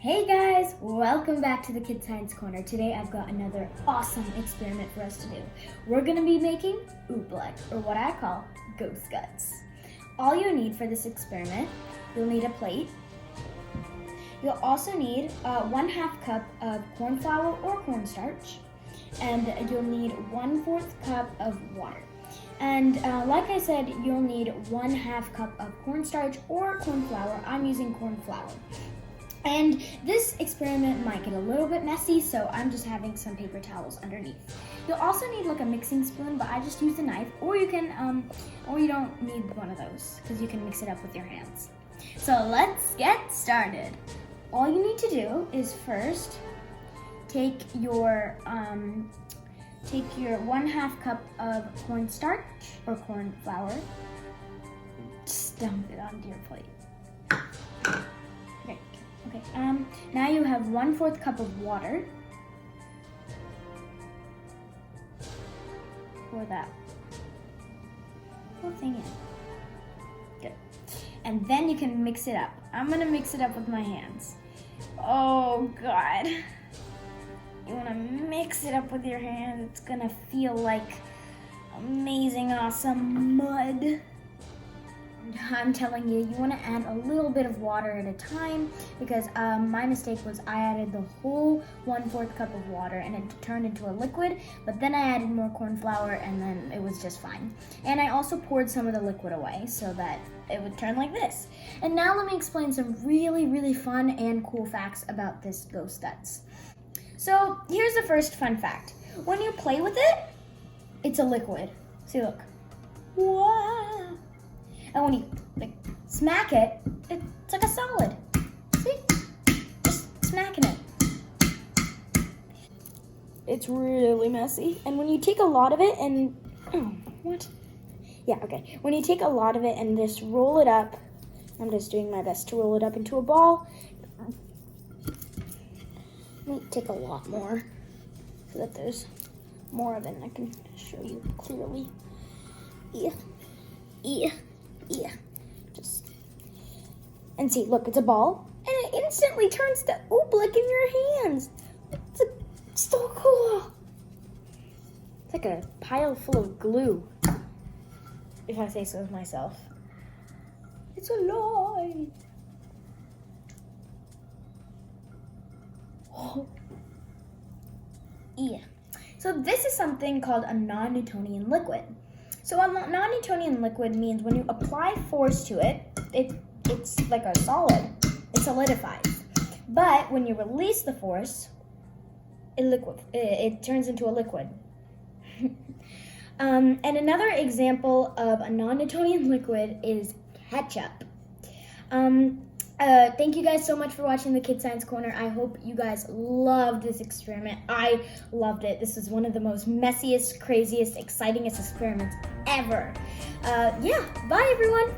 Hey guys, welcome back to the Kid Science Corner. Today I've got another awesome experiment for us to do. We're going to be making oobleck, or what I call ghost guts. All you need for this experiment, you'll need a plate. You'll also need 1/2 cup of corn flour or cornstarch, and you'll need 1/4 cup of water. And like I said, you'll need 1/2 cup of cornstarch or corn flour. I'm using corn flour. And this experiment might get a little bit messy, so I'm just having some paper towels underneath. You'll also need like a mixing spoon, but I just used a knife, or you can, or you don't need one of those because you can mix it up with your hands. So let's get started. All you need to do is first take your 1/2 cup of cornstarch or corn flour, just dump it onto your plate. Okay, now you have 1/4 cup of water. Pour that whole thing in. Good. And then you can mix it up. I'm gonna mix it up with my hands. Oh God. You wanna mix it up with your hands. It's gonna feel like amazing, awesome mud. I'm telling you, you want to add a little bit of water at a time because my mistake was I added the whole 1/4 cup of water and it turned into a liquid, but then I added more corn flour and then it was just fine. And I also poured some of the liquid away so that it would turn like this. And now let me explain some really fun and cool facts about this ghost guts. So here's the first fun fact. When you play with it, it's a liquid. See, look. Wow. And when you smack it, it's like a solid. See? Just smacking it. It's really messy. And when you take a lot of it and, when you take a lot of it and just roll it up, I'm just doing my best to roll it up into a ball. Let me take a lot more so that there's more of it and I can show you clearly. Yeah. And see, look, it's a ball, and it instantly turns to oobleck in your hands. It's so cool. It's like a pile full of glue, if I say so myself. It's alive. Oh. Yeah. So this is something called a non-Newtonian liquid. So a non-Newtonian liquid means when you apply force to it, it's like a solid. It solidifies. But when you release the force, it turns into a liquid. And another example of a non-Newtonian liquid is ketchup. Thank you guys so much for watching the Kid Science Corner. I hope you guys loved this experiment. I loved it. This is one of the most messiest, craziest, excitingest experiments ever. Bye everyone.